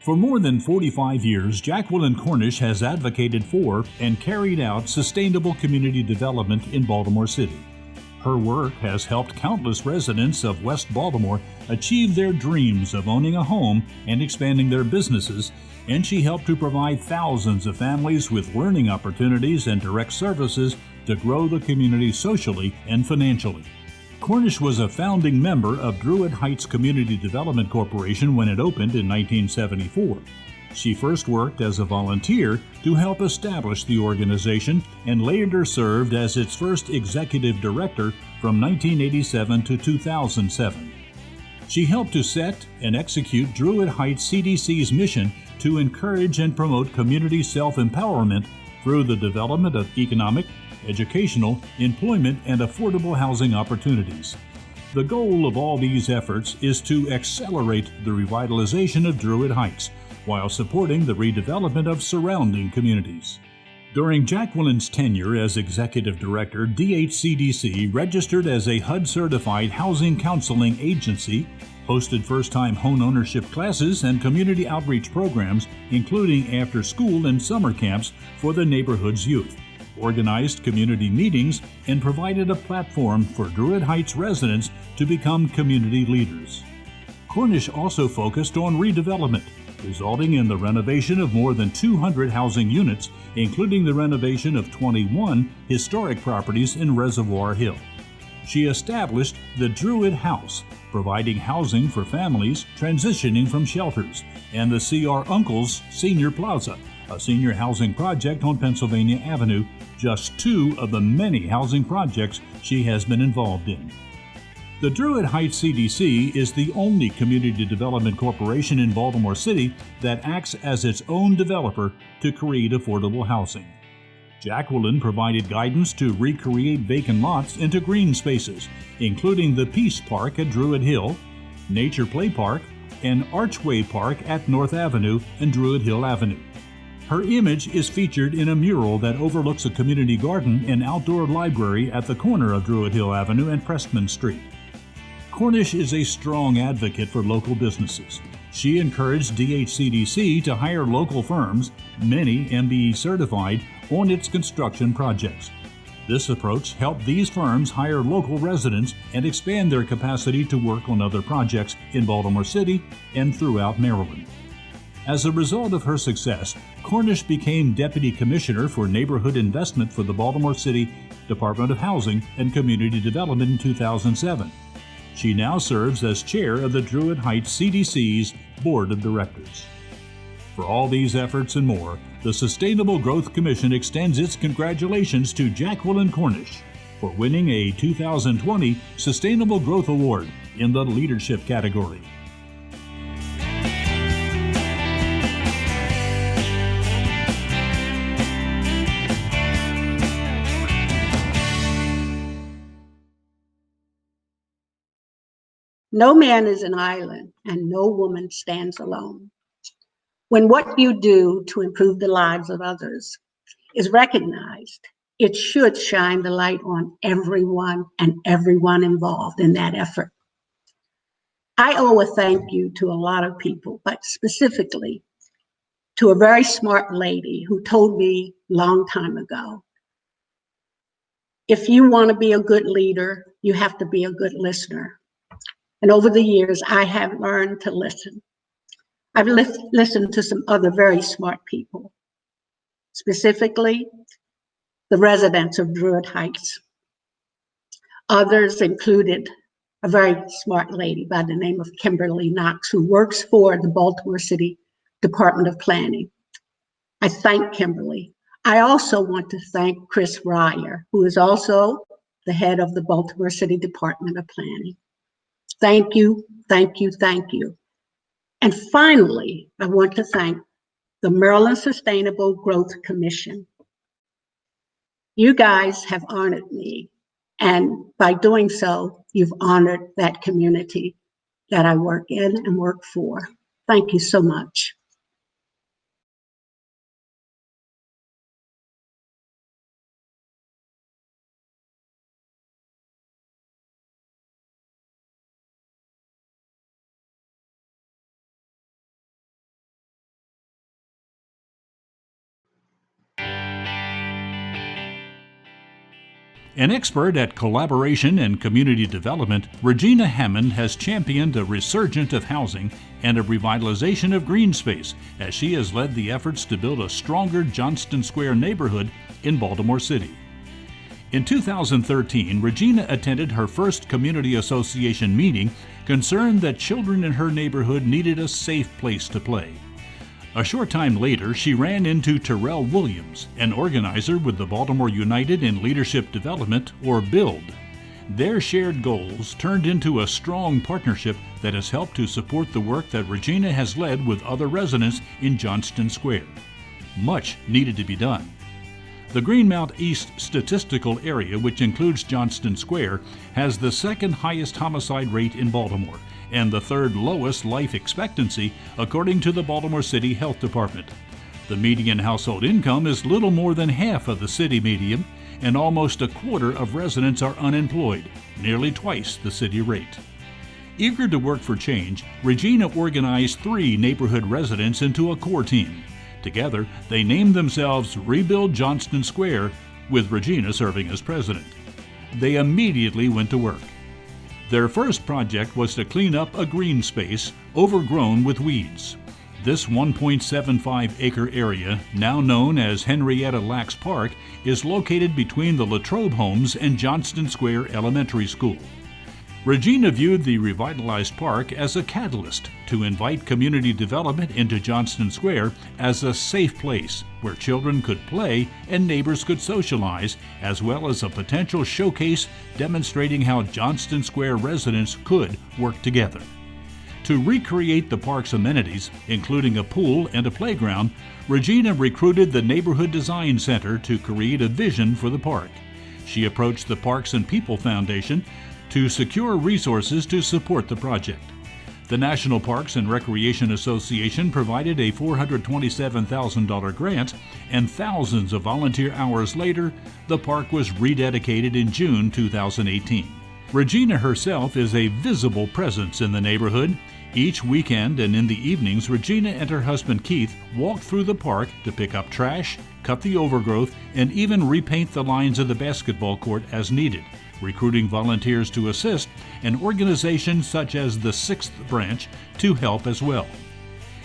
For more than 45 years, Jacqueline Cornish has advocated for and carried out sustainable community development in Baltimore City. Her work has helped countless residents of West Baltimore achieve their dreams of owning a home and expanding their businesses, and she helped to provide thousands of families with learning opportunities and direct services to grow the community socially and financially. Cornish was a founding member of Druid Heights Community Development Corporation when it opened in 1974. She first worked as a volunteer to help establish the organization and later served as its first executive director from 1987 to 2007. She helped to set and execute Druid Heights CDC's mission to encourage and promote community self-empowerment through the development of economic, educational, employment, and affordable housing opportunities. The goal of all these efforts is to accelerate the revitalization of Druid Heights while supporting the redevelopment of surrounding communities. During Jacqueline's tenure as executive director, DHCDC registered as a HUD-certified housing counseling agency, hosted first-time home ownership classes and community outreach programs, including after-school and summer camps for the neighborhood's youth, organized community meetings, and provided a platform for Druid Heights residents to become community leaders. Cornish also focused on redevelopment, resulting in the renovation of more than 200 housing units, including the renovation of 21 historic properties in Reservoir Hill. She established the Druid House, providing housing for families transitioning from shelters, and the CR Uncles Senior Plaza, a senior housing project on Pennsylvania Avenue, just two of the many housing projects she has been involved in. The Druid Heights CDC is the only community development corporation in Baltimore City that acts as its own developer to create affordable housing. Jacqueline provided guidance to recreate vacant lots into green spaces, including the Peace Park at Druid Hill, Nature Play Park, and Archway Park at North Avenue and Druid Hill Avenue. Her image is featured in a mural that overlooks a community garden and outdoor library at the corner of Druid Hill Avenue and Prestman Street. Cornish is a strong advocate for local businesses. She encouraged DHCDC to hire local firms, many MBE certified, on its construction projects. This approach helped these firms hire local residents and expand their capacity to work on other projects in Baltimore City and throughout Maryland. As a result of her success, Cornish became Deputy Commissioner for Neighborhood Investment for the Baltimore City Department of Housing and Community Development in 2007. She now serves as chair of the Druid Heights CDC's Board of Directors. For all these efforts and more, the Sustainable Growth Commission extends its congratulations to Jacqueline Cornish for winning a 2020 Sustainable Growth Award in the Leadership category. No man is an island, and no woman stands alone. When what you do to improve the lives of others is recognized, it should shine the light on everyone and everyone involved in that effort. I owe a thank you to a lot of people, but specifically to a very smart lady who told me a long time ago, if you want to be a good leader, you have to be a good listener. And over the years, I have learned to listen. I've listened to some other very smart people, specifically the residents of Druid Heights. Others included a very smart lady by the name of Kimberly Knox, who works for the Baltimore City Department of Planning. I thank Kimberly. I also want to thank Chris Ryer, who is also the head of the Baltimore City Department of Planning. Thank you, thank you, thank you. And finally, I want to thank the Maryland Sustainable Growth Commission. You guys have honored me, and by doing so, you've honored that community that I work in and work for. Thank you so much. An expert at collaboration and community development, Regina Hammond has championed a resurgence of housing and a revitalization of green space as she has led the efforts to build a stronger Johnston Square neighborhood in Baltimore City. In 2013, Regina attended her first community association meeting concerned that children in her neighborhood needed a safe place to play. A short time later, she ran into Terrell Williams, an organizer with the Baltimore United in Leadership Development, or BUILD. Their shared goals turned into a strong partnership that has helped to support the work that Regina has led with other residents in Johnston Square. Much needed to be done. The Greenmount East statistical area, which includes Johnston Square, has the second highest homicide rate in Baltimore and the third lowest life expectancy, according to the Baltimore City Health Department. The median household income is little more than half of the city median, and almost a quarter of residents are unemployed, nearly twice the city rate. Eager to work for change, Regina organized 3 neighborhood residents into a core team. Together, they named themselves Rebuild Johnston Square, with Regina serving as president. They immediately went to work. Their first project was to clean up a green space overgrown with weeds. This 1.75-acre area, now known as Henrietta Lacks Park, is located between the Latrobe Homes and Johnston Square Elementary School. Regina viewed the revitalized park as a catalyst to invite community development into Johnston Square as a safe place where children could play and neighbors could socialize, as well as a potential showcase demonstrating how Johnston Square residents could work together. To recreate the park's amenities, including a pool and a playground, Regina recruited the Neighborhood Design Center to create a vision for the park. She approached the Parks and People Foundation to secure resources to support the project. The National Parks and Recreation Association provided a $427,000 grant, and thousands of volunteer hours later, the park was rededicated in June 2018. Regina herself is a visible presence in the neighborhood. Each weekend and in the evenings, Regina and her husband Keith walk through the park to pick up trash, cut the overgrowth, and even repaint the lines of the basketball court as needed, recruiting volunteers to assist, and organizations such as the 6th Branch to help as well.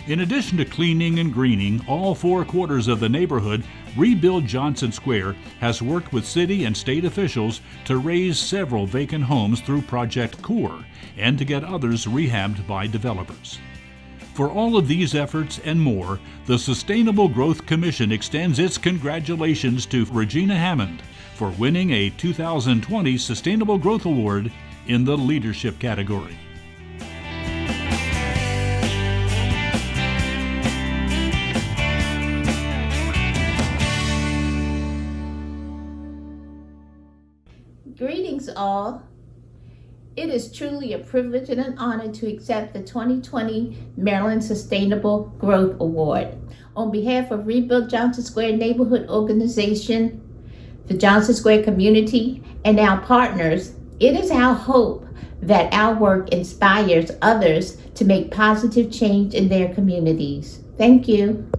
In addition to cleaning and greening all 4 quarters of the neighborhood, Rebuild Johnston Square has worked with city and state officials to raise several vacant homes through Project CORE and to get others rehabbed by developers. For all of these efforts and more, the Sustainable Growth Commission extends its congratulations to Regina Hammond for winning a 2020 Sustainable Growth Award in the Leadership category. Greetings all. It is truly a privilege and an honor to accept the 2020 Maryland Sustainable Growth Award. On behalf of Rebuild Johnston Square Neighborhood Organization, the Johnston Square community, and our partners, it is our hope that our work inspires others to make positive change in their communities. Thank you.